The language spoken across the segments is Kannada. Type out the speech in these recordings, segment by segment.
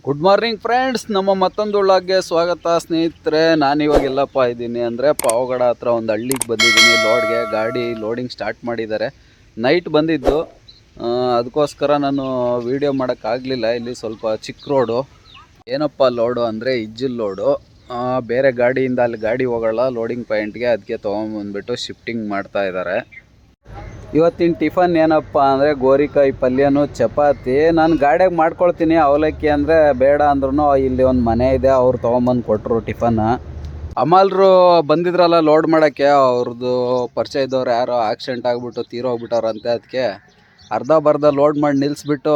ಗುಡ್ ಮಾರ್ನಿಂಗ್ ಫ್ರೆಂಡ್ಸ್, ನಮ್ಮ ಮತ್ತೊಂದು ವ್ಲಾಗ್ಗೆ ಸ್ವಾಗತ ಸ್ನೇಹಿತರೆ. ನಾನಿವಾಗ ಎಲ್ಲಪ್ಪ ಇದ್ದೀನಿ ಅಂದರೆ ಪಾವಗಡ ಹತ್ರ ಒಂದು ಹಳ್ಳಿಗೆ ಬಂದಿದ್ದೀನಿ. ಗಾಡಿ ಲೋಡಿಂಗ್ ಸ್ಟಾರ್ಟ್ ಮಾಡಿದ್ದಾರೆ. ನೈಟ್ ಬಂದಿದ್ದು, ಅದಕ್ಕೋಸ್ಕರ ನಾನು ವೀಡಿಯೋ ಮಾಡೋಕ್ಕಾಗಲಿಲ್ಲ. ಇಲ್ಲಿ ಸ್ವಲ್ಪ ಚಿಕ್ಕ ರೋಡು. ಏನಪ್ಪ ಲೋಡು ಅಂದರೆ ಇಜ್ಜಿಲ್ ಲೋಡು. ಬೇರೆ ಗಾಡಿಯಿಂದ ಅಲ್ಲಿ ಗಾಡಿ ಹೋಗೋಲ್ಲ ಲೋಡಿಂಗ್ ಪಾಯಿಂಟ್ಗೆ, ಅದಕ್ಕೆ ತೊಗೊಂಬಂದ್ಬಿಟ್ಟು ಶಿಫ್ಟಿಂಗ್ ಮಾಡ್ತಾ ಇದ್ದಾರೆ. ಇವತ್ತಿನ ಟಿಫನ್ ಏನಪ್ಪ ಅಂದರೆ ಗೋರಿಕಾಯಿ ಪಲ್ಯನೂ ಚಪಾತಿ. ನಾನು ಗಾಡಿಯಾಗ ಮಾಡ್ಕೊಳ್ತೀನಿ. ಅವಲಕ್ಕಿ ಅಂದರೆ ಬೇಡ ಅಂದ್ರೂ ಇಲ್ಲಿ ಒಂದು ಮನೆ ಇದೆ, ಅವ್ರು ತೊಗೊಂಬಂದು ಕೊಟ್ಟರು ಟಿಫನ್. ಅಮಾಲ್ರು ಬಂದಿದ್ರಲ್ಲ ಲೋಡ್ ಮಾಡೋಕ್ಕೆ, ಅವ್ರದ್ದು ಪರಿಚಯ ಇದ್ದವ್ರು ಯಾರೋ ಆಕ್ಸಿಡೆಂಟ್ ಆಗಿಬಿಟ್ಟು ತೀರೋಗ್ಬಿಟ್ಟವ್ರಂತೆ. ಅದಕ್ಕೆ ಅರ್ಧ ಬರ್ಧ ಲೋಡ್ ಮಾಡಿ ನಿಲ್ಲಿಸ್ಬಿಟ್ಟು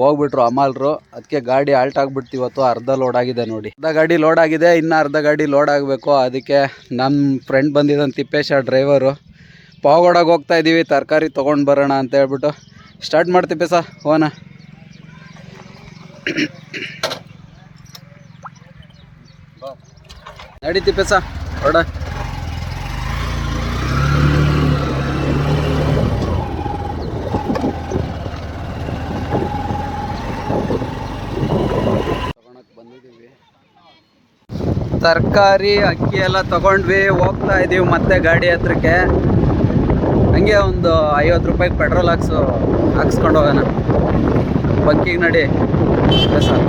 ಹೋಗ್ಬಿಟ್ರು ಅಮಾಲ್ರು. ಅದಕ್ಕೆ ಗಾಡಿ ಆಲ್ಟ್ ಆಗಿಬಿಡ್ತು. ಇವತ್ತು ಅರ್ಧ ಲೋಡ್ ಆಗಿದೆ ನೋಡಿ. ಅರ್ಧ ಗಾಡಿ ಲೋಡ್ ಆಗಿದೆ, ಇನ್ನೂ ಅರ್ಧ ಗಾಡಿ ಲೋಡ್ ಆಗಬೇಕು. ಅದಕ್ಕೆ ನಮ್ಮ ಫ್ರೆಂಡ್ ಬಂದಿದ್ದಾನೆ ತಿಪ್ಪೇಶ ಡ್ರೈವರು. ಪಾವಗಡಗೆ ಹೋಗ್ತಾ ಇದ್ದೀವಿ, ತರಕಾರಿ ತೊಗೊಂಡು ಬರೋಣ ಅಂತ ಹೇಳ್ಬಿಟ್ಟು ಸ್ಟಾರ್ಟ್ ಮಾಡ್ತೀವಿ ಸಾ ಓನ. ನಡೀತೀವಿ ಸಾ ಹೊಡ. ಬಂದಿದ್ದೀವಿ, ತರಕಾರಿ ಅಕ್ಕಿ ಎಲ್ಲ ತಗೊಂಡ್ವಿ. ಹೋಗ್ತಾ ಇದ್ದೀವಿ ಮತ್ತೆ ಗಾಡಿ ಹತ್ರಕ್ಕೆ. ಹಂಗೆ ಒಂದು 50 ರೂಪಾಯಿಗೆ ಪೆಟ್ರೋಲ್ ಹಾಕ್ಸ್ಕೊಂಡು ಹೋಗೋಣ. ಬಂಕಿಗೆ ನಡಿ ಸರ್.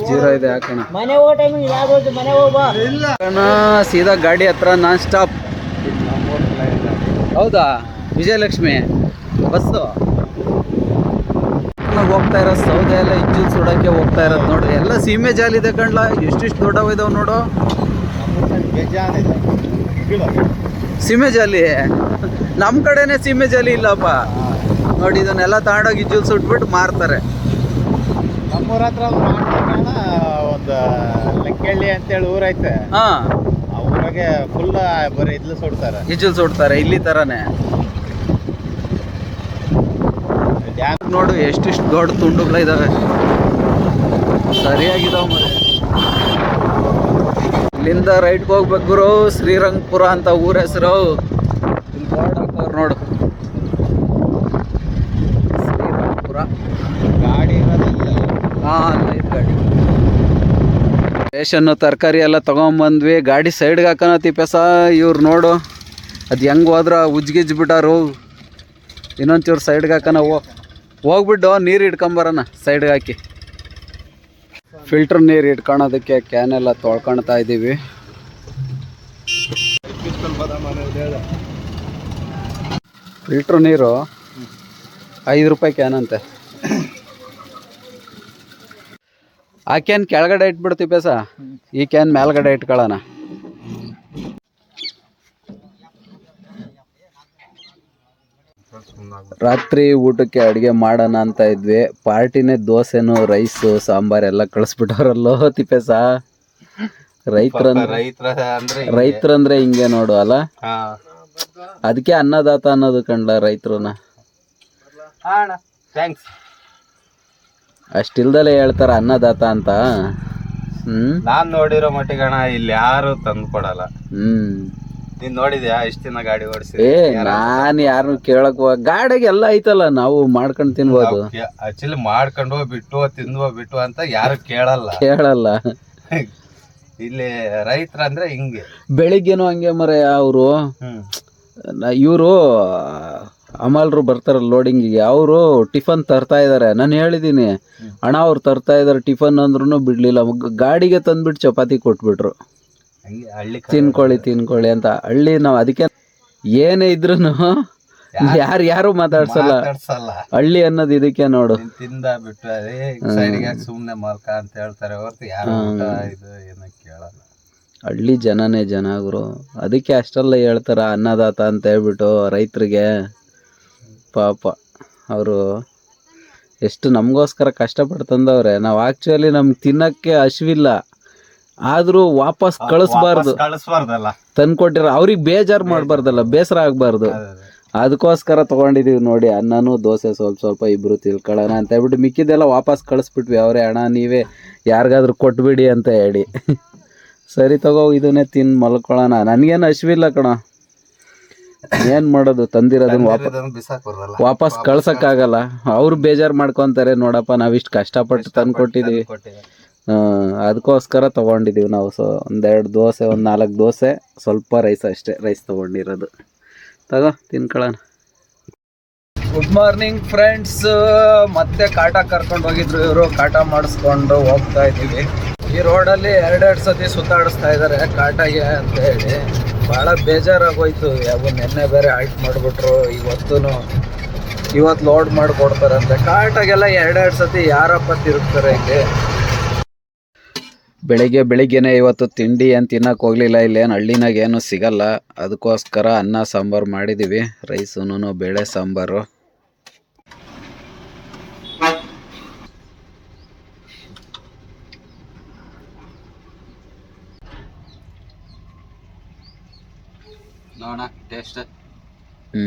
ಜೀರೋ ಇದೆ ಹಾಕೋಣ. ಸೀದಾ ಗಾಡಿ ಹತ್ರ ನಾನ್ ಸ್ಟಾಪ್. ಹೌದಾ, ವಿಜಯಲಕ್ಷ್ಮಿ ಬಸ್ಸು ಹೋಗ್ತಾ ಇರೋ. ಸೌದೆ ಎಲ್ಲ ಇಂಜಿನ್ ಸುಡೋಕ್ಕೆ ಹೋಗ್ತಾ ಇರೋದು ನೋಡಿ. ಎಲ್ಲ ಸೀಮೆ ಜಾಲಿ ಇದೆ ಕಣ್ಲ, ಎಷ್ಟಿಷ್ಟು ದೊಡ್ಡವ ಇದಾವೆ ನೋಡು. ಸೀಮೆ ಜಾಲಿ ನಮ್ಮ ಕಡೆನೇ ಸೀಮೆ ಜಾಲಿ ಇಲ್ಲಪ್ಪ ನೋಡಿ. ಇದನ್ನೆಲ್ಲ ತಗೊಂಡೋಗಿ ಇಂಜಿನ್ ಸುಟ್ಬಿಟ್ಟು ಮಾರ್ತಾರೆ. ನಮ್ಮೂರ ಹತ್ರ ಒಂದು ಲೆಕ್ಕಳ್ಳಿ ಅಂತೇಳಿ ಊರೈತೆ. ಹಾ, ಆ ಊರಾಗೆ ಫುಲ್ ಬರೀ ಇದ್ಲು ಸುಡ್ತಾರೆ, ಇಂಜಿನ್ ಸುಡ್ತಾರೆ. ಇಲ್ಲಿ ತರಾನೇ ನೋಡು, ಎಷ್ಟಿಷ್ಟು ದೊಡ್ಡ ತುಂಡುಗಳಿದಾವೆ, ಸರಿಯಾಗಿದಾವ ಮರೆ. ಇಲ್ಲಿಂದ ರೈಟ್ಗೆ ಹೋಗ್ಬೇಕು ಗುರು. ಶ್ರೀರಂಗಪುರ ಅಂತ ಊರ ಹೆಸರು. ಇಲ್ಲಿ ಬೋರ್ಡ್ ಹಾಕೋರು ನೋಡು, ಶ್ರೀರಂಗಪುರ. ಗಾಡಿ ಲೈಟ್ ಗಾಡಿ. ರೇಷನ್ನು ತರಕಾರಿ ಎಲ್ಲ ತೊಗೊಂಬಂದ್ವಿ. ಗಾಡಿ ಸೈಡ್ಗೆ ಹಾಕೋಣ ತಿಪ್ಪೇಸ. ಇವ್ರು ನೋಡು ಅದು ಹೆಂಗೆ ಹೋದ್ರ ಉಜ್ಗಿಜ್ಬಿಟ್ಟಾರು. ಇನ್ನೊಂಚೂರು ಸೈಡ್ಗೆ ಹಾಕೋಣ. ಹೋಗ್ಬಿಟ್ಟು ನೀರು ಇಟ್ಕೊಂಬರೋಣ ಸೈಡ್ಗೆ ಹಾಕಿ. ಫಿಲ್ಟ್ರ್ ನೀರು ಇಟ್ಕೊಳೋದಕ್ಕೆ ಕ್ಯಾನ್ ಎಲ್ಲ ತೊಳ್ಕೊಳ್ತಾ ಇದ್ದೀವಿ. ಫಿಲ್ಟ್ರ್ ನೀರು 5 ರೂಪಾಯಿ ಕ್ಯಾನ್ ಅಂತೆ. ಆ ಕ್ಯಾನ್ ಕೆಳಗಡೆ ಇಟ್ಬಿಡ್ತೀವಿ ಪೇಸ, ಈ ಕ್ಯಾನ್ ಮೇಲ್ಗಡೆ ಇಟ್ಕೊಳ್ಳೋಣ. ರಾತ್ರಿ ಊಟಕ್ಕೆ ಅಡುಗೆ ಮಾಡೋಣ ಅಂತ ಇದ್ವಿ. ಪಾರ್ಟಿನೇ ದೋಸೆನು ರೈಸು ಸಾಂಬಾರು ಎಲ್ಲ ಕಳಿಸ್ಬಿಟ್ಟವ್ರಲ್ಲೋ ತಿಪ್ಪೇಸ. ರೈತರಂದ್ರೆ ಹಿಂಗೆ ನೋಡು ಅಲ್ಲ. ಅದಕ್ಕೆ ಅನ್ನದಾತ ಅನ್ನೋದು ಕಂಡ್ಲ ರೈತರನ್ನ. ಅಷ್ಟಿಲ್ದಲೇ ಹೇಳ್ತಾರ ಅನ್ನದಾತ ಅಂತ. ನಾನ್ ನೋಡಿರೋ ಮಟ್ಟಿಗಣ ಇಲ್ಲಿ ಯಾರು ತಂದು ಕೊಡಲ್ಲ. ನೀನ್ ನೋಡಿದ್ಯಾ ಇಷ್ಟ ದಿನ ಗಾಡಿ ಓಡಿಸಿ? ನಾನ್ ಯಾರನ್ನು ಕೇಳಕ್ ಗಾಡಿಗೆ ಎಲ್ಲ ಐತಲ್ಲ, ನಾವು ಮಾಡ್ಕೊಂಡ್ ತಿನ್ಬೋದು. ಆಕ್ಚುಲಿ ಮಾಡ್ಕೊಂಡು ಬಿಟ್ಟು ತಿಂದು ಬಿಟ್ಟು ಅಂತ ಯಾರು ಕೇಳಲ್ಲ. ಇಲ್ಲಿ ರೈತರಂದ್ರೆ ಹಿಂಗೆ. ಬೆಳಿಗ್ಗೆನು ಹಂಗೆ ಮರ. ಅವರು ಇವರು ಅಮಲ್ರು ಬರ್ತಾರಲ್ಲ ಲೋಡಿಂಗಿಗೆ, ಅವರು ಟಿಫನ್ ತರ್ತಾ ಇದಾರೆ. ನಾನು ಹೇಳಿದೀನಿ ಅಣ್ಣ ಅವ್ರು ತರ್ತಾ ಇದಾರೆ ಟಿಫನ್ ಅಂದ್ರೂ ಬಿಡ್ಲಿಲ್ಲ. ಗಾಡಿಗೆ ತಂದ್ಬಿಟ್ಟು ಚಪಾತಿ ಕೊಟ್ಬಿಟ್ರು. ತಿನ್ಕೊಳ್ಳಿ ಅಂತ. ಹಳ್ಳಿ ನಾವು ಅದಕ್ಕೆ ಏನೇ ಇದ್ರು ಯಾರು ಮಾತಾಡ್ಸಲ್ಲ. ಹಳ್ಳಿ ಅನ್ನೋದು ಇದಕ್ಕೆ ನೋಡು. ತಿಂದ ಬಿಟ್ಟು ಸುಮ್ನೆ ಮಲ್ಕ ಅಂತ ಹೇಳ್ತಾರೆ ಹೊರತು ಯಾರು ಏನೋ ಕೇಳಲ್ಲ. ಹಳ್ಳಿ ಜನನೇ ಗುರು. ಅದಕ್ಕೆ ಅಷ್ಟೆಲ್ಲ ಹೇಳ್ತಾರ ಅನ್ನದಾತ ಅಂತ ಹೇಳ್ಬಿಟ್ಟು ರೈತರಿಗೆ. ಪಾಪ ಅವರು ಎಷ್ಟು ನಮಗೋಸ್ಕರ ಕಷ್ಟಪಟ್ಟು ತಂದವ್ರೆ. ನಾವು ಆಕ್ಚುಲಿ ನಮ್ಗೆ ತಿನ್ನಕ್ಕೆ ಹಸಿವಿಲ್ಲ, ಆದ್ರೂ ವಾಪಸ್ ಕಳಿಸ್ಬಾರ್ದು. ತಂದ್ಕೊಟ್ಟಿರ ಅವ್ರಿಗೆ ಬೇಜಾರು ಮಾಡಬಾರ್ದಲ್ಲ, ಬೇಸರ ಆಗ್ಬಾರ್ದು. ಅದಕ್ಕೋಸ್ಕರ ತೊಗೊಂಡಿದ್ದೀವಿ ನೋಡಿ. ಅನ್ನನೂ ದೋಸೆ ಸ್ವಲ್ಪ ಇಬ್ರು ತಿಳ್ಕೊಳ್ಳೋಣ ಅಂತ ಹೇಳ್ಬಿಟ್ಟು ಮಿಕ್ಕಿದ್ದೆಲ್ಲ ವಾಪಸ್ ಕಳಿಸ್ಬಿಟ್ವಿ. ಅವರೇ ಅಣ್ಣ ನೀವೇ ಯಾರಿಗಾದ್ರೂ ಕೊಟ್ಬಿಡಿ ಅಂತ ಹೇಳಿ. ಸರಿ ತಗೋ ಇದನ್ನೇ ತಿಂದು ಮಲ್ಕೊಳ್ಳೋಣ. ನನಗೇನು ಹಸಿವಿಲ್ಲ ಕಣ. ಏನ್ ಮಾಡೋದು, ತಂದಿರೋದನ್ನ ಬಿಸಾಕ್ ಬರಲ್ಲ, ವಾಪಸ್ ಕಳ್ಸಕ್ಕಾಗಲ್ಲ. ಅವ್ರು ಬೇಜಾರು ಮಾಡ್ಕೊಂತಾರೆ, ನೋಡಪ್ಪ ನಾವಿಷ್ಟು ಕಷ್ಟಪಟ್ಟು ತಂದು ಕೊಟ್ಟಿದೀವಿ. ಅದಕ್ಕೋಸ್ಕರ ತಗೊಂಡಿದೀವಿ ನಾವು. ಒಂದೆರಡು ದೋಸೆ, ಒಂದು 4 ದೋಸೆ, ಸ್ವಲ್ಪ ರೈಸ್, ಅಷ್ಟೇ ರೈಸ್ ತಗೊಂಡಿರೋದು. ತಗೋ ತಿನ್ಕೊಳ್ಳೋಣ. Good morning friends. ಮತ್ತೆ ಕಾಟ ಕರ್ಕೊಂಡು ಹೋಗಿದ್ರು ಇವರು. ಕಾಟ ಮಾಡಿಸ್ಕೊಂಡು ಹೋಗ್ತಾ ಇದ್ದೀವಿ. ಈ ರೋಡಲ್ಲಿ 2 ಸತಿ ಸುತ್ತಾಡಿಸ್ತಾ ಇದ್ದಾರೆ ಕಾಟಾಗೆ ಅಂತ ಹೇಳಿ. ಭಾಳ ಬೇಜಾರಾಗೋಯ್ತು. ನೆನ್ನೆ ಬೇರೆ ಆಲ್ಟ್ ಮಾಡಿಬಿಟ್ರು. ಇವತ್ತು ಲೋಡ್ ಮಾಡಿಕೊಡ್ತಾರಂತೆ. ಕಾಟಾಗೆಲ್ಲ 2 ಸತಿ ಯಾರಪ್ಪ ತಿರುಗ್ತಾರೆ ಇಲ್ಲಿ. ಬೆಳಿಗ್ಗೆನೆ ಇವತ್ತು ತಿಂಡಿ ಏನು ತಿನ್ನಕ್ಕೆ ಹೋಗಲಿಲ್ಲ. ಇಲ್ಲೇನು ಹಳ್ಳಿನಾಗ ಏನು ಸಿಗಲ್ಲ. ಅದಕ್ಕೋಸ್ಕರ ಅನ್ನ ಸಾಂಬಾರು ಮಾಡಿದ್ದೀವಿ. ರೈಸುನು ಬೇಳೆ ಸಾಂಬಾರು. ನೋಡೋಣ ಟೇಸ್ಟ್. ಈ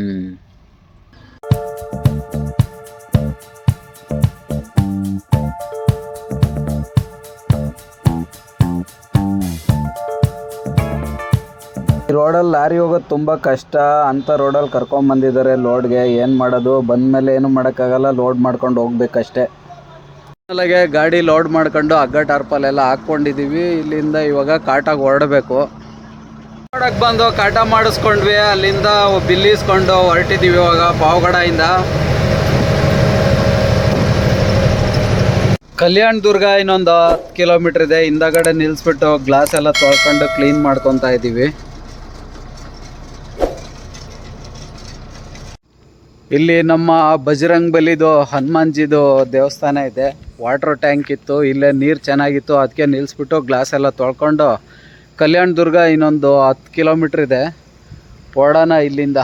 ರೋಡಲ್ಲಿ ಲಾರಿ ಹೋಗೋದು ತುಂಬ ಕಷ್ಟ ಅಂತ ರೋಡಲ್ಲಿ ಕರ್ಕೊಂಬಂದಿದ್ದಾರೆ ಲೋಡ್ಗೆ. ಏನು ಮಾಡೋದು, ಬಂದಮೇಲೆ ಏನು ಮಾಡೋಕ್ಕಾಗಲ್ಲ, ಲೋಡ್ ಮಾಡ್ಕೊಂಡು ಹೋಗ್ಬೇಕಷ್ಟೇ. ಅಲ್ಲಿಗೆ ಗಾಡಿ ಲೋಡ್ ಮಾಡ್ಕೊಂಡು ಹಗ್ಗ ಟಾರ್ಪಲೆಲ್ಲ ಹಾಕ್ಕೊಂಡಿದ್ದೀವಿ. ಇಲ್ಲಿಂದ ಇವಾಗ ಕಾಟಾಗಿ ಹೊರಡಬೇಕು. ನೋಡಕ್ಕೆ ಬಂದು ಕಾಟ ಮಾಡಿಸ್ಕೊಂಡ್ವಿ. ಅಲ್ಲಿಂದ ಬಿಲ್ಲಿಸ್ಕೊಂಡು ಹೊರಟಿದ್ದೀವಿ ಇವಾಗ ಪಾವಗಡದಿಂದ. ಕಲ್ಯಾಣ ದುರ್ಗ ಇನ್ನೊಂದು 10 ಕಿಲೋಮೀಟ್ರ್ ಇದೆ. ಹಿಂದಗಡೆ ನಿಲ್ಲಿಸ್ಬಿಟ್ಟು ಗ್ಲಾಸ್ ಎಲ್ಲ ತೊಳ್ಕೊಂಡು ಕ್ಲೀನ್ ಮಾಡ್ಕೊತಾ ಇದ್ದೀವಿ. ಇಲ್ಲಿ ನಮ್ಮ ಬಜರಂಗ್ ಬಲಿದು ಹನುಮಾನ್ಜಿದು ದೇವಸ್ಥಾನ ಇದೆ. ವಾಟರ್ ಟ್ಯಾಂಕ್ ಇತ್ತು, ಇಲ್ಲೇ ನೀರು ಚೆನ್ನಾಗಿತ್ತು. ಅದಕ್ಕೆ ನಿಲ್ಲಿಸ್ಬಿಟ್ಟು ಗ್ಲಾಸ್ ಎಲ್ಲ ತೊಳ್ಕೊಂಡು ಕಲ್ಯಾಣ ದುರ್ಗ ಇನ್ನೊಂದು 10 ಕಿಲೋಮೀಟ್ರ್ ಇದೆ. ಹೊರಡೋಣ ಇಲ್ಲಿಂದ.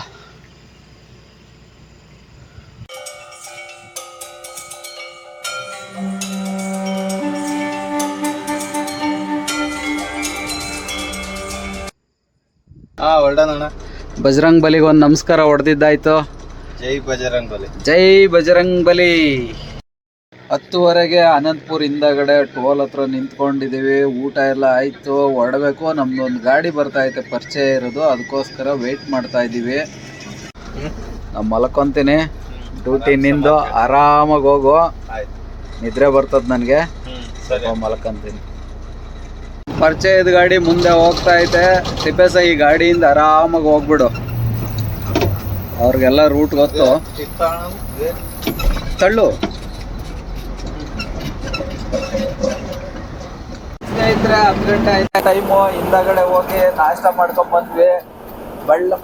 ಹೊರಡೋಣ. ಬಜರಂಗ್ ಬಲಿಗೆ ಒಂದು ನಮಸ್ಕಾರ ಹೊಡೆದಿದ್ದಾಯ್ತು. ಜೈ ಬಜರಂಗ್ ಬಲಿ. ಜೈ ಬಜರಂಗ್ ಬಲಿ. 10:15ಗೆ ಅನಂತಪುರ ಹಿಂದಗಡೆ ಟೋಲ್ ಹತ್ರ ನಿಂತ್ಕೊಂಡಿದ್ದೀವಿ. ಊಟ ಎಲ್ಲ ಆಯಿತು, ಹೊರಡಬೇಕು. ನಮ್ದೊಂದು ಗಾಡಿ ಬರ್ತಾ ಐತೆ ಪರಿಚಯ ಇರೋದು, ಅದಕ್ಕೋಸ್ಕರ ವೆಯ್ಟ್ ಮಾಡ್ತಾ ಇದ್ದೀವಿ. ನಾವು ಮಲ್ಕೊತೀನಿ. ಡ್ಯೂಟಿ ನಿಂದು ಆರಾಮಾಗಿ ಹೋಗು. ನಿದ್ರೆ ಬರ್ತದೆ ನನಗೆ, ಸ್ವಲ್ಪ ಮಲ್ಕೊಂತೀನಿ. ಪರಿಚಯದ ಗಾಡಿ ಮುಂದೆ ಹೋಗ್ತಾ ಐತೆ. ತಿಪ್ಪೇಸ ಈ ಗಾಡಿಯಿಂದ ಆರಾಮಾಗಿ ಹೋಗ್ಬಿಡು. ಅವ್ರಿಗೆಲ್ಲ ರೂಟ್ ಗೊತ್ತು. ತಳ್ಳು. ಸ್ನೇಹಿತರೆ, 10 ಗಂಟೆ ಆಯ್ತು ಟೈಮು. ಹಿಂದಗಡೆ ಹೋಗಿ ನಾಷ್ಟ ಮಾಡ್ಕೊಂಡ್ ಬಂದ್ವಿ.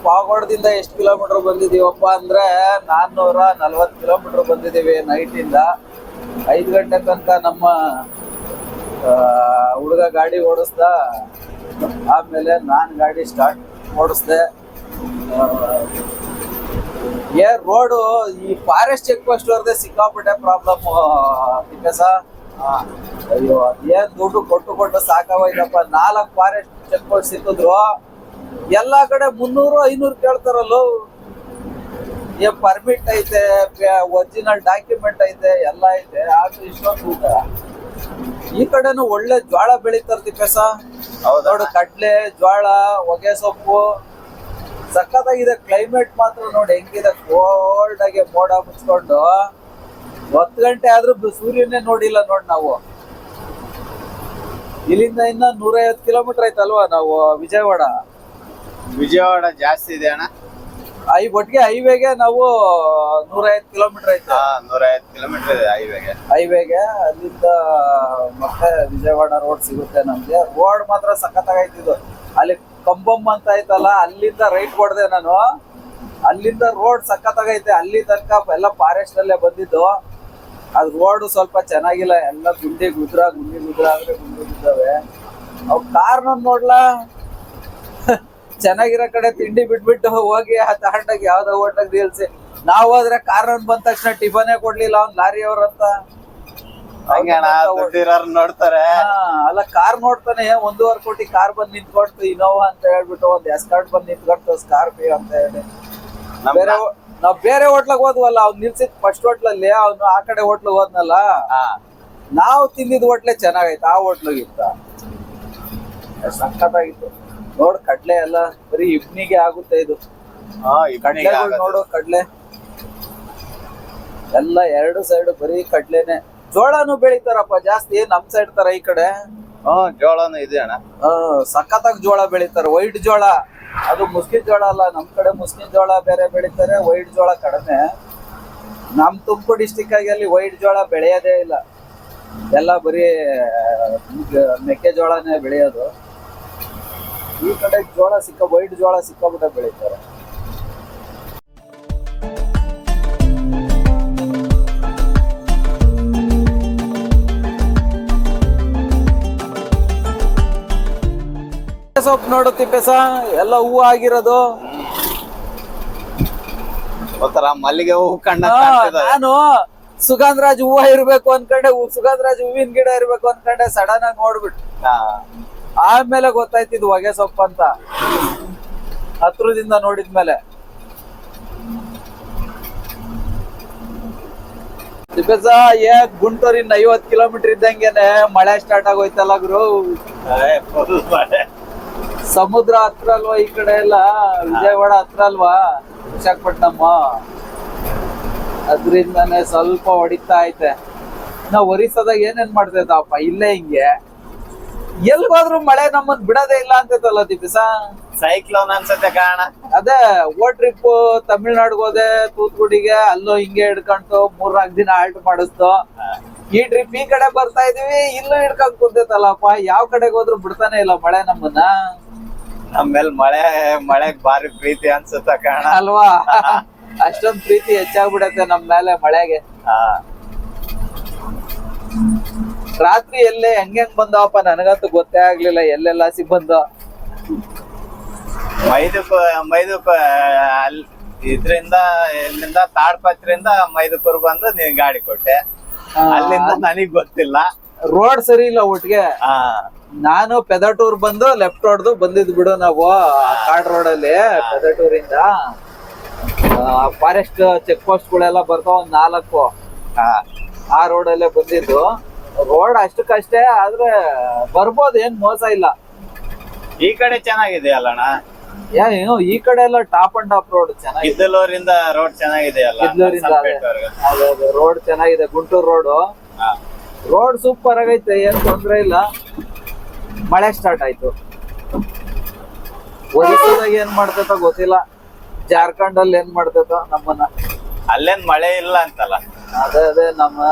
ಪಾವಗಡದಿಂದ ಎಷ್ಟು ಕಿಲೋಮೀಟರ್ ಬಂದಿದ್ದೀವಪ್ಪ ಅಂದರೆ 440 ಕಿಲೋಮೀಟರ್ ಬಂದಿದ್ದೀವಿ ನೈಟಿಂದ. 5 ಗಂಟೆ ತನಕ ನಮ್ಮ ಹುಡುಗ ಗಾಡಿ ಓಡಿಸ್ದ. ಆಮೇಲೆ ನಾನು ಗಾಡಿ ಸ್ಟಾರ್ಟ್ ಓಡಿಸ್ದೆ. ರೋಡು ಈ ಫಾರೆಸ್ಟ್ ಚೆಕ್ ಪೋಸ್ಟ್ ಅವ್ರದ್ದೇ ಸಿಕ್ಕಾಪಟ್ಟೆ ಪ್ರಾಬ್ಲಮ್. ತಿಪ್ಪೇಸ, ಅಯ್ಯೋ ಏನ್ ದುಡ್ಡು ಕೊಟ್ಟು ಸಾಕಾಗೋಯ್ತಪ್ಪ. 4 ಫಾರೆಸ್ಟ್ ಚೆಕ್ ಪೋಸ್ಟ್ ಸಿಕ್ಕಿದ್ರು ಎಲ್ಲಾ ಕಡೆ 300-500 ಕೇಳ್ತಾರಲ್ಲೋ. ಏನ್ ಪರ್ಮಿಟ್ ಐತೆ, ಒರಿಜಿನಲ್ ಡಾಕ್ಯುಮೆಂಟ್ ಐತೆ, ಎಲ್ಲ ಐತೆ, ಆದ್ರೂ ಇಷ್ಟೊಂದು ಊಟ. ಈ ಕಡೆನು ಒಳ್ಳೆ ಜ್ವಾಳ ಬೆಳಿತಾರ ತಿಪ್ಪೇಸ. ನೋಡು, ಕಡ್ಲೆ, ಜ್ವಾಳ, ಹೊಗೆ ಸೊಪ್ಪು ಸಖತ್ತಾಗಿದೆ. ಕ್ಲೈಮೇಟ್ ಮಾತ್ರ ನೋಡಿ ಹೆಂಗಿದೆ, ಕೋಲ್ಡ್ ಆಗಿ ಮೋಡ ಮುಚ್ಕೊಂಡು. 10 ಗಂಟೆ ಆದ್ರೂ ಸೂರ್ಯನೇ ನೋಡಿಲ್ಲ ನೋಡಿ ನಾವು. ಇಲ್ಲಿಂದ ಇನ್ನ 150 ಕಿಲೋಮೀಟರ್ ಐತಲ್ವಾ ನಾವು ವಿಜಯವಾಡ ಜಾಸ್ತಿ ಇದೆ ಅಣ್ಣ. ಒಟ್ಟಿಗೆ ಹೈವೇಗೆ ನಾವು 150 ಕಿಲೋಮೀಟರ್ ಐತೆ. 150 ಕಿಲೋಮೀಟರ್ ಇದೆ ಹೈವೇಗೆ. ಅಲ್ಲಿಂದ ಮತ್ತೆ ವಿಜಯವಾಡ ರೋಡ್ ಸಿಗುತ್ತೆ ನಮ್ಗೆ. ರೋಡ್ ಮಾತ್ರ ಸಖತ್ತಾಗೈತಿದ್ದು. ಅಲ್ಲಿ ಕಂಬಮ್ ಅಂತ ಐತಲ್ಲ, ಅಲ್ಲಿಂದ ರೈಟ್ ಹೊಡೆದೆ ನಾನು. ಅಲ್ಲಿಂದ ರೋಡ್ ಸಖತ್ತಾಗೈತೆ. ಅಲ್ಲಿ ತನಕ ಎಲ್ಲ ಫಾರೆಸ್ಟ್ ಅಲ್ಲೇ ಬಂದಿದ್ದು. ಅದು ರೋಡ್ ಸ್ವಲ್ಪ ಚೆನ್ನಾಗಿಲ್ಲ, ಎಲ್ಲ ಗುಂಡಿ ಗುದ್ರ ಅಂದ್ರೆ ಗುಂಡಿ ಬಿದ್ದಾವೆ. ಅವ್ ಕಾರ್ನ ನೋಡ್ಲಾ, ಚೆನ್ನಾಗಿರೋ ಕಡೆ ತಿಂಡಿ ಬಿಟ್ಬಿಟ್ಟು ಹೋಗಿ ತಗೊಂಡಾಗ ಯಾವ್ದೋ ಹೋಟ್ಲಾಗ ನಿಲ್ಸಿ. ನಾವು ಹೋದ್ರೆ ಕಾರ್ ಬಂದ ತಕ್ಷಣ ಟಿಫನೇ ಕೊಡ್ಲಿಲ್ಲ ಅವ್ನ್ ಲಾರಿ ಅವ್ರಂತ. ನೋಡ್ತಾರೆ. ಅಲ್ಲ, ಕಾರ್ ನೋಡ್ತಾನೆ. 1.5 ಕೋಟಿ ಕಾರ್ ಬಂದ್ ನಿಂತ್ಕೊಡ್ತು, ಇನೋವಾ ಅಂತ ಹೇಳ್ಬಿಟ್ಟು. ಒಂದ್ ಎಸ್ಕಾರ್ಟ್ ಬಂದ್ ನಿಂತ್ಕೊಡ್ತು, ಸ್ಕಾರ್ಪಿಯೋ ಅಂತ ಹೇಳಿ. ನಾವ್ ಬೇರೆ ಹೋಟ್ಲಾಗ ಹೋದ್ವಲ್ಲ, ಅವ್ನ್ ನಿಲ್ಸಿದ್ ಫಸ್ಟ್ ಹೋಟ್ಲಲ್ಲಿ. ಅವ್ನು ಆ ಕಡೆ ಹೋಟ್ಲಿಗೆ ಹೋದ್ನಲ್ಲ, ನಾವು ತಿಂದಿದ್ ಹೋಟ್ಲೆ ಚೆನ್ನಾಗೈತೆ ಆ ಹೋಟ್ಲಿಗಿಂತ. ಸಖತ್ತಾಗಿತ್ತು. ನೋಡ್, ಕಡ್ಲೆ ಎಲ್ಲ ಬರೀ ಇಬ್ನಿಗೆ ಆಗುತ್ತೆ ಇದು. ಕಡ್ಲೆಗಳು ನೋಡು, ಕಡ್ಲೆ ಎಲ್ಲ ಎರಡು ಸೈಡ್ ಬರೀ ಕಡ್ಲೆನೆ. ಜೋಳನು ಬೆಳಿತಾರಪ್ಪ ಜಾಸ್ತಿ ನಮ್ ಸೈಡ್ ತರ ಈ ಕಡೆ. ಜೋಳನು ಇದೆ ಅಣ್ಣ. ಸಖತ್ತಾಗಿ ಜೋಳ ಬೆಳಿತಾರೆ, ವೈಟ್ ಜೋಳ. ಅದು ಮುಸ್ಕಿನ್ ಜೋಳ ಅಲ್ಲ, ನಮ್ ಕಡೆ ಮುಸ್ಕಿನ್ ಜೋಳ ಬೇರೆ ಬೆಳಿತಾರೆ, ವೈಟ್ ಜೋಳ ಕಡಿಮೆ. ನಮ್ ತುಮಕೂರು ಡಿಸ್ಟಿಕ್ ಆಗಿ ಅಲ್ಲಿ ವೈಟ್ ಜೋಳ ಬೆಳೆಯೋದೇ ಇಲ್ಲ, ಎಲ್ಲ ಬರೀ ಮೆಕ್ಕೆಜೋಳನೇ ಬೆಳೆಯೋದು. ಈ ಕಡೆ ಜೋಳ ವೈಟ್ ಜೋಳ ಸಿಕ್ಕಾಬಿಟ್ಟೆ ಬೆಳಿತಾರೆ. ಸೊಪ್ಪು ನೋಡು ತಿಪ್ಪೆಸ, ಎಲ್ಲ ಹೂವು ಆಗಿರೋದು. ಒಂಥರ ಮಲ್ಲಿಗೆ ಹೂವು ಕಣ್ಣ. ನಾನು ಸುಗಂಧರಾಜ್ ಹೂವ ಇರ್ಬೇಕು ಅನ್ಕೊಂಡೆ, ಸುಗಂಧರಾಜ್ ಹೂವಿನ ಗಿಡ ಇರ್ಬೇಕು ಅನ್ಕೊಂಡೆ. ಸಡನ್ ಆಗಿ ನೋಡ್ಬಿಟ್ಟು ಆಮೇಲೆ ಗೊತ್ತಾಯ್ತಿದ್ ಹೊಗೆ ಸೊಪ್ಪು ಅಂತ, ಹತ್ರದಿಂದ ನೋಡಿದ್ಮೇಲೆ. ತಿಪ್ಪೆಸ ಗುಂಟೂರಿನ 50 ಕಿಲೋಮೀಟರ್ ಇದ್ದಂಗೆನೆ ಮಳೆ ಸ್ಟಾರ್ಟ್ ಆಗೋಯ್ತಲ್ಲ ಗುರು. ಸಮುದ್ರ ಹತ್ರ ಅಲ್ವಾ ಈ ಕಡೆ ಎಲ್ಲ, ವಿಜಯವಾಡ ಹತ್ರ ಅಲ್ವಾ ವಿಶಾಖಪಟ್ಟಣಮ್ಮ, ಅದ್ರಿಂದಾನೆ ಸ್ವಲ್ಪ ಹೊಡಿತಾ ಐತೆ. ನಾವ್ ಒರಿಸ್ಸಾದಾಗ ಏನೇನ್ ಮಾಡ್ತೈತಪ್ಪ, ಇಲ್ಲೇ ಹಿಂಗೆ ಎಲ್ಗೋದ್ರು ಮಳೆ ನಮ್ಮನ್ ಬಿಡೋದೇ ಇಲ್ಲ ಅಂತೈತಲ್ಲ ದಿವ್ಸ. ಸೈಕ್ಲೋನ್ ಅನ್ಸತ್ತೆ ಕಾರಣ. ಅದೇ ಟ್ರಿಪ್ ತಮಿಳ್ನಾಡಿಗೆ ಹೋದೆ, ತೂತ್ಗುಡಿಗೆ, ಅಲ್ಲೂ ಹಿಂಗೆ ಹಿಡ್ಕೊಂಡು 3-4 ದಿನ ಆಲ್ಟ್ ಮಾಡಿಸ್ತು. ಈ ಟ್ರಿಪ್ ಈ ಕಡೆ ಬರ್ತಾ ಇದೀವಿ, ಇಲ್ಲೂ ಹಿಡ್ಕೊಂಡ್ ಕುಂತೈತಲ್ಲಪ್ಪ. ಯಾವ ಕಡೆಗೆ ಹೋದ್ರು ಬಿಡ್ತಾನೆ ಇಲ್ಲ ಮಳೆ ನಮ್ಮನ್ನ. ನಮ್ಮೇಲ್ ಮಳೆಗ್ ಭಾರಿ ಪ್ರೀತಿ ಅನ್ಸುತ್ತ ಕಾರಣ ಅಲ್ವಾ, ಅಷ್ಟೊಂದ್ ಪ್ರೀತಿ ಹೆಚ್ಚಾಗ್ಬಿಡತ್ತೆ ನಮ್ ಮೇಲೆ ಮಳೆಗೆ. ರಾತ್ರಿ ಎಲ್ಲೇ ಹೆಂಗ್ ಬಂದವಪ್ಪ ನನಗಂತೂ ಗೊತ್ತೇ ಆಗ್ಲಿಲ್ಲ, ಎಲ್ಲೆಲ್ಲ ಬಂದ. ಮೈದೂಕ್ ಇದ್ರಿಂದ ಇಲ್ಲಿಂದ ತಾಡ್ಪತ್ರಿಂದ ಮೈದೂಕೂರ್ ಬಂದು ನೀನ್ ಗಾಡಿ ಕೊಟ್ಟೆ, ಅಲ್ಲಿಂದ ನನಗ್ ಗೊತ್ತಿಲ್ಲ. ರೋಡ್ ಸರಿ ಇಲ್ಲ ಒಟ್ಟಿಗೆ. ನಾನು ಪೆದಟೂರ್ ಬಂದು ಲೆಫ್ಟ್ ಹೊಡೆದು ಬಂದಿದ್ ಬಿಡು ನಾವು ಕಾಡ್ ರೋಡ್ ಅಲ್ಲಿ. ಪೆದಟೂರಿಂದ ಫಾರೆಸ್ಟ್ ಚೆಕ್ ಪೋಸ್ಟ್ ಗಳೆಲ್ಲ ಬರ್ತಾವ, 4. ಆ ರೋಡ್ ಅಲ್ಲೇ ಬಂದಿದ್ದು. ರೋಡ್ ಅಷ್ಟಕ್ಕಷ್ಟೇ, ಆದ್ರೆ ಬರ್ಬೋದು, ಏನ್ ಮೋಸ ಇಲ್ಲ. ಈ ಕಡೆ ಚೆನ್ನಾಗಿದೆ ಅಲ್ಲಣ್ಣ. ಏನು ಈ ಕಡೆ ಎಲ್ಲ ಟಾಪ್ ಅಂಡ್ ಟಾಪ್ ರೋಡ್ ಚೆನ್ನಾಗಿದೆ. ಇದ್ದಲೂರಿಂದ ರೋಡ್ ಚೆನ್ನಾಗಿದೆ ಅಲ್ಲ. ರೋಡ್ ಚೆನ್ನಾಗಿದೆ, ಗುಂಟೂರು ರೋಡ್ ಸೂಪರ್ ಆಗೈತೆ, ಏನ್ ತೊಂದ್ರೆ ಇಲ್ಲ. ಮಳೆ ಸ್ಟಾರ್ಟ್ ಆಯ್ತು. ಒರಿಸ್ಸಾದಾಗ ಏನ್ ಮಾಡ್ತೈತ ಗೊತ್ತಿಲ್ಲ, ಜಾರ್ಖಂಡ್ ಅಲ್ಲಿ ಏನ್ ಮಾಡ್ತೈತ ನಮ್ಮನ್ನ. ಅಲ್ಲೇನ್ ಮಳೆ ಇಲ್ಲ ಅಂತಲ್ಲ.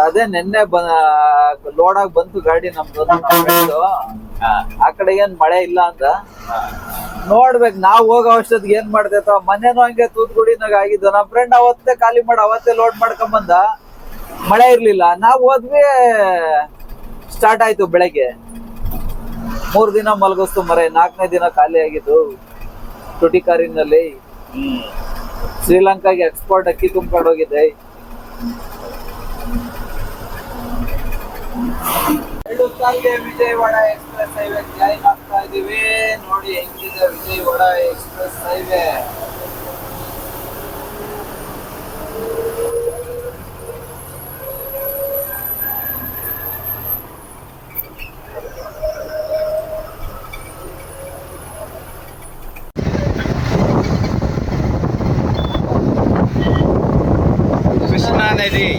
ಅದೇ ನಿನ್ನೆ ಲೋಡ್ ಆಗಿ ಬಂತು ಗಾಡಿ ನಮ್ದು. ಆ ಕಡೆ ಏನ್ ಮಳೆ ಇಲ್ಲ ಅಂತ ನೋಡ್ಬೇಕು. ನಾವ್ ಹೋಗೋ ಅಷ್ಟೊತ್ತಿಗೆ ಏನ್ ಮಾಡ್ತೈತ. ಮನೇನು ಹಂಗೆ ತೂತ್ಗುಡಿನಾಗ ಆಗಿದ್ದು. ನಮ್ ಫ್ರೆಂಡ್ ಅವತ್ತೇ ಖಾಲಿ ಮಾಡಿ ಅವತ್ತೇ ಲೋಡ್ ಮಾಡ್ಕೊಂಬಂದ, ಮಳೆ ಇರ್ಲಿಲ್ಲ. ನಾವ್ ಹೋದ್ವಿ, ಸ್ಟಾರ್ಟ್ ಆಯ್ತು ಬೆಳಗ್ಗೆ. 3 ದಿನ ಮಲಗಿಸ್ತು ಮರೆ, 4ನೇ ದಿನ ಖಾಲಿ ಆಗಿದ್ದು ಟುಟಿಕಾರಿನಲ್ಲಿ. ಶ್ರೀಲಂಕಾಗೆ ಎಕ್ಸ್ಪೋರ್ಟ್ ಅಕ್ಕಿ ತುಂಬ್ಕೊಂಡು ಹೋಗಿದ್ದೆ. ವಿಜಯವಾಡ ಎಕ್ಸ್ಪ್ರೆಸ್ ಹೈವೇ ಜಾಯಿನ್ ಆಗ್ತಾ ಇದೀವಿ. ನೋಡಿ ಹೆಂಗಿದೆ ವಿಜಯವಾಡ ಎಕ್ಸ್ಪ್ರೆಸ್ ಹೈವೇ. ಕೃಷ್ಣಾ ನದಿ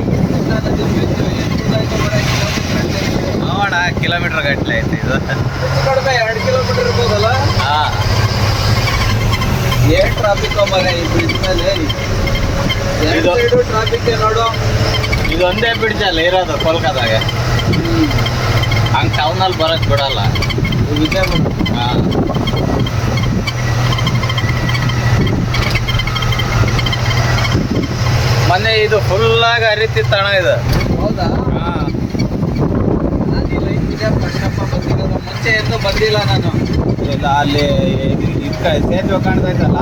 ಕಿಲೋಮೀಟರ್ ಗಟ್ಟಲೆ ಐತೆ ಇದು. ಕಡಿಮೆ 2 ಕಿಲೋಮೀಟರ್ ಇರ್ಬೋದಲ್ಲ. ಏನ್ ಟ್ರಾಫಿಕ್ ಮರ ಈ ಬ್ರಿಡ್ಜ್ ಮೇಲೆ. ಟ್ರಾಫಿಕ್ ನೋಡು. ಇದೊಂದೇ ಬ್ರಿಡ್ಜ್ ಅಲ್ಲ ಇರೋದು ಕೋಲ್ಕತ್ತಾಗ. ಹಂಗ್ ಟೌನಲ್ಲಿ ಬರಕ್ ಬಿಡಲ್ಲ. ಮೊನ್ನೆ ಇದು ಫುಲ್ ಆಗಿ ಹರಿತಿತ್ತಣ ಇದು. ಹೌದಾ? ಮುಂಚೆ ಎಂದು ಬಂದಿಲ್ಲ ನಾನು. ಇಲ್ಲ ಅಲ್ಲಿ ಸೇತುವೆ ಕಾಣ್ತೈತಲ್ಲ,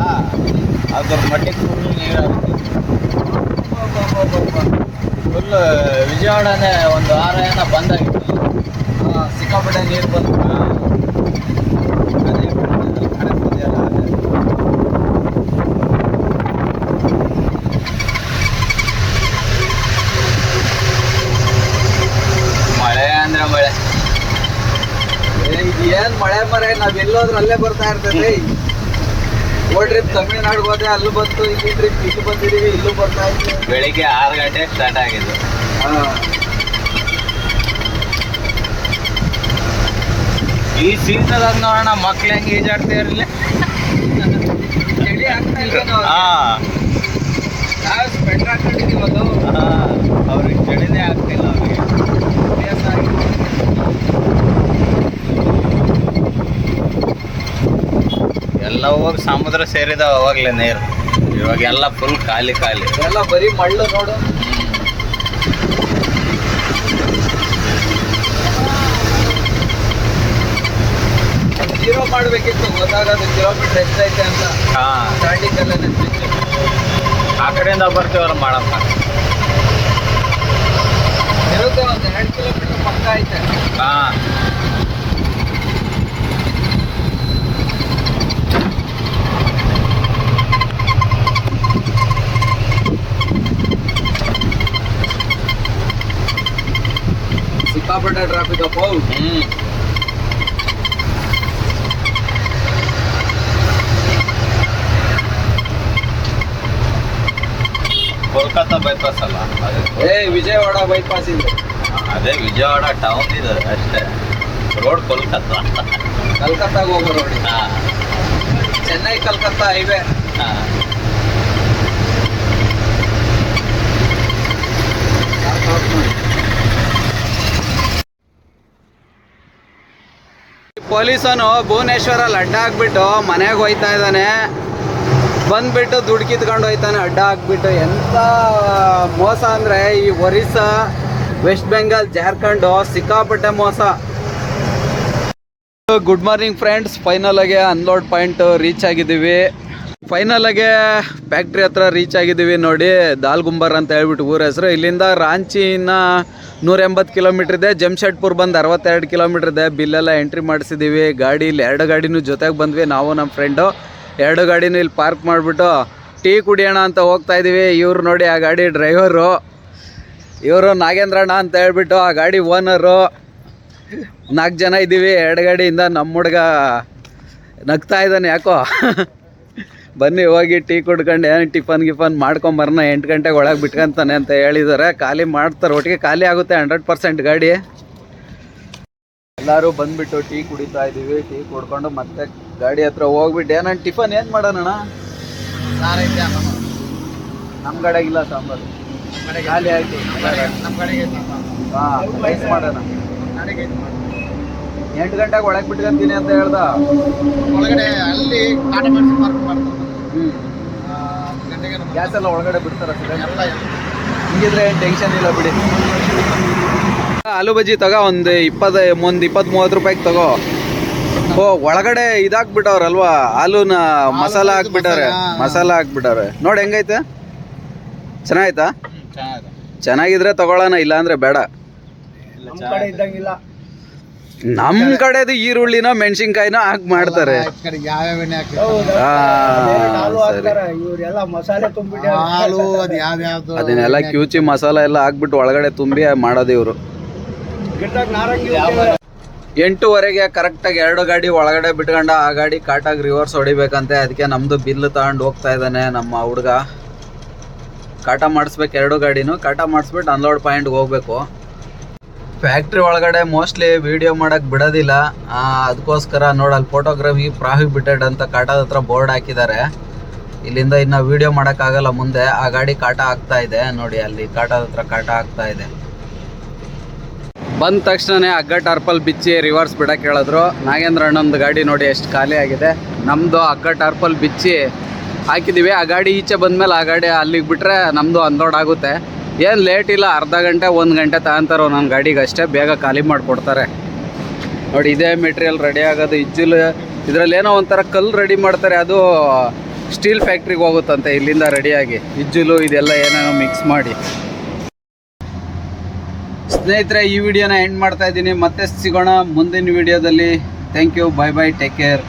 ಅದ್ರ ಮಟ್ಟಿಗೆ ಫುಲ್ ನೀರು ಫುಲ್ ವಿಜಯವಾಡನೇ 1 ವಾರ ಏನೋ ಬಂದಾಗಿತ್ತು. ಸಿಕ್ಕಾಪಟ್ಟೆ ನೀರು ಬಂತು. ಮಳೆ ಅಂದ್ರೆ ಮಳೆ. ಏನ್ ಮಳೆ ಮರೆ, ನಾವ್ ಎಲ್ಲೋದ್ರು ಅಲ್ಲೇ ಬರ್ತಾ ಇರ್ತೈತಿ. ಓ ಟ್ರಿಪ್ ತಮಿಳ್ನಾಡಿಗೆ ಹೋದೆ, ಅಲ್ಲೂ ಬಂತು. ಇಲ್ಲಿ ಟ್ರಿಪ್ ಇಲ್ಲಿ ಬಂದಿದ್ದೀವಿ, ಇಲ್ಲೂ ಬರ್ತಾ ಇದ್ದೀವಿ. ಬೆಳಿಗ್ಗೆ 6 ಗಂಟೆಗೆ ಸ್ಟಾರ್ಟ್ ಆಗಿದ್ದು. ಈ ಸೀಸನ್ ನೋಡೋಣ, ಮಕ್ಳು ಹೆಂಗೆ ಈಜಾಡ್ತಿರಲಿ. ಚಳಿ ಆಗ್ತಾ ಇಲ್ಲ. ನಾವು ಸ್ವೆಟರ್ ಹಾಕೊಂಡಿದ್ದೀವಿ. ಅದು ಅವ್ರಿಗೆ ಚಳಿನೇ ಆಗ್ತಿಲ್ಲ. ಅವ್ರಿಗೆ ಅಭ್ಯಾಸ ಆಗಿದೆ. ಎಲ್ಲ ಹೋಗಿ ಸಮುದ್ರ ಸೇರಿದಾವ ಅವಾಗಲೇ ನೀರು. ಇವಾಗೆಲ್ಲ ಫುಲ್ ಖಾಲಿ ಖಾಲಿ. ಎಲ್ಲ ಬರೀ ಮಳ್ಳು ನೋಡು. ಜೀರೋ ಮಾಡ್ಬೇಕಿತ್ತು, ಗೊತ್ತಾಗೋದು ಕಿಲೋಮೀಟರ್ ಎಷ್ಟೈತೆ ಅಂತ. ಸ್ಟಾರ್ಟಿಂಗ್ ಅಲ್ಲೇ ಆ ಕಡೆಯಿಂದ ಬರ್ತೀವಲ್ಲ ಮಾಡಮ್ಮ. ಇರುತ್ತೆ, ಒಂದು 2 ಕಿಲೋಮೀಟರ್ ಪಕ್ಕ ಐತೆ. ಸಿಕ್ಕಾಪಟ್ಟೆ ಟ್ರಾಫಿಕ್ ಅಪ್ಪ. ಕೋಲ್ಕತ್ತಾ ಬೈಪಾಸ್ ಅಲ್ಲ, ವಿಜಯವಾಡ ಬೈಪಾಸ್ ಇದೆ. ಅದೇ ವಿಜಯವಾಡ ಟೌನ್ ಇದೆ ಅಷ್ಟೇ. ರೋಡ್ ಕೋಲ್ಕತ್ತಾ. ಕಲ್ಕತ್ತಾಗ ಹೋಗೋ ರೋಡ್. ಚೆನ್ನೈ ಕಲ್ಕತ್ತಾ ಹೈವೇ. ಪೊಲೀಸನು ಭುವನೇಶ್ವರಲ್ಲಿ ಅಡ್ಡ ಹಾಕ್ಬಿಟ್ಟು ಮನೆಗೆ ಹೋಯ್ತಾ ಇದ್ದಾನೆ. ಬಂದ್ಬಿಟ್ಟು ದುಡ್ಡು ಕಿತ್ಕೊಂಡು ಹೋಯ್ತಾನೆ ಅಡ್ಡ ಹಾಕ್ಬಿಟ್ಟು. ಎಂಥ ಮೋಸ ಅಂದರೆ ಈ ಒರಿಸ್ಸಾ, ವೆಸ್ಟ್ ಬೆಂಗಾಲ್, ಜಾರ್ಖಂಡು ಸಿಕ್ಕಾಪಟ್ಟೆ ಮೋಸ. ಗುಡ್ ಮಾರ್ನಿಂಗ್ ಫ್ರೆಂಡ್ಸ್, ಫೈನಲ್ ಆಗಿ ಅನ್ಲೋಡ್ ಪಾಯಿಂಟ್ ರೀಚ್ ಆಗಿದ್ದೀವಿ. ಫೈನಲ್ ಆಗಿ ಫ್ಯಾಕ್ಟ್ರಿ ಹತ್ರ ರೀಚ್ ಆಗಿದ್ದೀವಿ. ನೋಡಿ, ದಾಲ್ಗುಂಬರ್ ಅಂತ ಹೇಳ್ಬಿಟ್ಟು ಊರ ಹೆಸರು. ಇಲ್ಲಿಂದ ರಾಂಚಿನ 180 ಕಿಲೋಮೀಟ್ರ್ ಇದೆ. ಜಮ್ಶೆಡ್ಪುರ್ ಬಂದು 62 ಕಿಲೋಮೀಟ್ರ್ ಇದೆ. ಬಿಲ್ಲೆಲ್ಲ ಎಂಟ್ರಿ ಮಾಡಿಸಿದ್ದೀವಿ. ಗಾಡೀಲಿ 2 ಗಾಡಿನೂ ಜೊತೆಗೆ ಬಂದ್ವಿ, ನಾವು ನಮ್ಮ ಫ್ರೆಂಡು. 2 ಗಾಡಿನೂ ಇಲ್ಲಿ ಪಾರ್ಕ್ ಮಾಡಿಬಿಟ್ಟು ಟೀ ಕುಡಿಯೋಣ ಅಂತ ಹೋಗ್ತಾ ಇದ್ದೀವಿ. ಇವ್ರು ನೋಡಿ, ಆ ಗಾಡಿ ಡ್ರೈವರು. ಇವರು ನಾಗೇಂದ್ರಣ್ಣ ಅಂತ ಹೇಳ್ಬಿಟ್ಟು ಆ ಗಾಡಿ ಓನರು. 4 ಜನ ಇದ್ದೀವಿ 2 ಗಾಡಿಯಿಂದ. ನಮ್ಮ ಹುಡುಗ ನಗ್ತಾ ಇದ್ದಾನೆ ಯಾಕೋ. ಬನ್ನಿ ಹೋಗಿ ಟೀ ಕುಡ್ಕೊಂಡು ಏನು ಟಿಫನ್ ಗಿಫನ್ ಮಾಡ್ಕೊಂಬರೋಣ. 8 ಗಂಟೆಗೆ ಒಳಗೆ ಬಿಟ್ಕೊಂತಾನೆ ಅಂತ ಹೇಳಿದ್ದಾರೆ. ಖಾಲಿ ಮಾಡ್ತಾರೆ, ಒಟ್ಟಿಗೆ ಖಾಲಿ ಆಗುತ್ತೆ 100% ಗಾಡಿ. ಎಲ್ಲರೂ ಬಂದುಬಿಟ್ಟು ಟೀ ಕುಡಿತಾ ಇದ್ದೀವಿ. ಟೀ ಕುಡ್ಕೊಂಡು ಮತ್ತೆ ಗಾಡಿ ಹತ್ರ ಹೋಗ್ಬಿಟ್ಟು ಏನಂತ ಟಿಫನ್ ಏನು ಮಾಡೋಣ. ನಮ್ಮ ಕಡೆಗಿಲ್ಲ ಸಾಂಬಾರು, ಖಾಲಿ ಆಯಿತು. ಹಾಂ, ರೈಸ್ ಮಾಡೋಣ. 8 ಗಂಟೆಗೆ ಒಳಗೆ ಬಿಟ್ಕೊಂತೀನಿ ಅಂತ ಹೇಳ್ದ. ಒಳಗಡೆ ಅಲ್ಲಿ ಕಾಟ ಮಾಡಿಸಿ ಮಾಡ್ಕೊಂಡು ಗ್ಯಾಸ್ ಎಲ್ಲ ಒಳಗಡೆ ಬಿಡ್ತಾರ. ಹಿಂಗಿದ್ರೆ ಏನು ಟೆನ್ಷನ್ ಇಲ್ಲ ಬಿಡಿ. ಆಲೂ ಬಜ್ಜಿ ತಗೋ, ಒಂದು 20-30 ರೂಪಾಯಿಗೆ ತಗೋ. ಓ, ಒಳಗಡೆ ಇದಾಕ್ಬಿಟ್ಟವ್ರಲ್ವಾ, ಆಲೂನ ಮಸಾಲ ಹಾಕ್ಬಿಟ್ಟಾರೆ. ನೋಡಿ ಹೆಂಗೈತೆ, ಚೆನ್ನಾಯ್ತಾ? ಚೆನ್ನಾಗಿದ್ರೆ ತಗೊಳ್ಳೋಣ, ಇಲ್ಲ ಅಂದ್ರೆ ಬೇಡ. ನಮ್ ಕಡೆದು ಈರುಳ್ಳಿನ ಮೆಣಸಿನ್ಕಾಯಿನ ಹಾಕಿ ಮಾಡ್ತಾರೆ. ಅದನ್ನೆಲ್ಲ ಕ್ಯೂಚಿ ಮಸಾಲ ಎಲ್ಲ ಹಾಕ್ಬಿಟ್ಟು ಒಳಗಡೆ ತುಂಬಿ ಮಾಡೋದು ಇವರು. 8:15 ಕರೆಕ್ಟಾಗಿ 2 ಗಾಡಿ ಒಳಗಡೆ ಬಿಟ್ಕೊಂಡ. ಆ ಗಾಡಿ ಕಾಟಾಗಿ ರಿವರ್ಸ್ ಹೊಡಿಬೇಕಂತೆ. ಅದಕ್ಕೆ ನಮ್ದು ಬಿಲ್ ತಗೊಂಡು ಹೋಗ್ತಾ ಇದ್ದಾನೆ ನಮ್ಮ ಹುಡುಗ. ಕಾಟ ಮಾಡಿಸ್ಬೇಕು 2 ಗಾಡಿನೂ. ಕಾಟ ಮಾಡಿಸ್ಬಿಟ್ಟು ಅನ್ಲೋಡ್ ಪಾಯಿಂಟ್ಗೆ ಹೋಗ್ಬೇಕು. ಫ್ಯಾಕ್ಟ್ರಿ ಒಳಗಡೆ ಮೋಸ್ಟ್ಲಿ ವಿಡಿಯೋ ಮಾಡೋಕ್ಕೆ ಬಿಡೋದಿಲ್ಲ. ಅದಕ್ಕೋಸ್ಕರ ನೋಡಲ್ಲಿ ಫೋಟೋಗ್ರಫಿ ಪ್ರಾಹಿಬಿಟೆಡ್ ಅಂತ ಕಾಟದ ಹತ್ರ ಬೋರ್ಡ್ ಹಾಕಿದ್ದಾರೆ. ಇಲ್ಲಿಂದ ಇನ್ನು ವಿಡಿಯೋ ಮಾಡೋಕ್ಕಾಗಲ್ಲ ಮುಂದೆ. ಆ ಗಾಡಿ ಕಾಟ ಆಗ್ತಾ ಇದೆ ನೋಡಿ, ಅಲ್ಲಿ ಕಾಟದ ಹತ್ರ ಕಾಟ ಆಗ್ತಾ ಇದೆ. ಬಂದ ತಕ್ಷಣವೇ ಹಗ್ಗ ಟಾರ್ಪಲ್ ಬಿಚ್ಚಿ ರಿವರ್ಸ್ ಬಿಡೋಕ್ಕೆ ಹೇಳಿದ್ರು. ನಾಗೇಂದ್ರ ಅಣ್ಣಂದು ಗಾಡಿ ನೋಡಿ ಎಷ್ಟು ಖಾಲಿ ಆಗಿದೆ. ನಮ್ಮದು ಹಗ್ಗ ಟಾರ್ಪಲ್ ಬಿಚ್ಚಿ ಹಾಕಿದ್ದೀವಿ. ಆ ಗಾಡಿ ಈಚೆ ಬಂದಮೇಲೆ ಆ ಗಾಡಿ ಅಲ್ಲಿಗೆ ಬಿಟ್ಟರೆ ನಮ್ಮದು ಅನ್ಲೋಡ್ ಆಗುತ್ತೆ. ಏನು ಲೇಟ್ ಇಲ್ಲ, ಅರ್ಧ ಗಂಟೆ 1 ಗಂಟೆ ತಗೊಂತಾರೆ ಒಂದೊಂದು ಗಾಡಿಗೆ ಅಷ್ಟೇ. ಬೇಗ ಖಾಲಿ ಮಾಡಿಕೊಡ್ತಾರೆ ನೋಡಿ. ಇದೇ ಮೆಟೀರಿಯಲ್ ರೆಡಿ ಆಗೋದು ಇಜ್ಜಲು. ಇದರಲ್ಲಿ ಏನೋ ಒಂಥರ ಕಲ್ಲು ರೆಡಿ ಮಾಡ್ತಾರೆ, ಅದು ಸ್ಟೀಲ್ ಫ್ಯಾಕ್ಟ್ರಿಗೆ ಹೋಗುತ್ತಂತೆ ಇಲ್ಲಿಂದ ರೆಡಿಯಾಗಿ. ಇಜ್ಜಲು ಇದೆಲ್ಲ ಏನೇನೋ ಮಿಕ್ಸ್ ಮಾಡಿ. ಸ್ನೇಹಿತರೆ, ಈ ವಿಡಿಯೋನ ಎಂಡ್ ಮಾಡ್ತಾ ಇದ್ದೀನಿ. ಮತ್ತೆ ಸಿಗೋಣ ಮುಂದಿನ ವಿಡಿಯೋದಲ್ಲಿ. Thank you, bye bye, take care.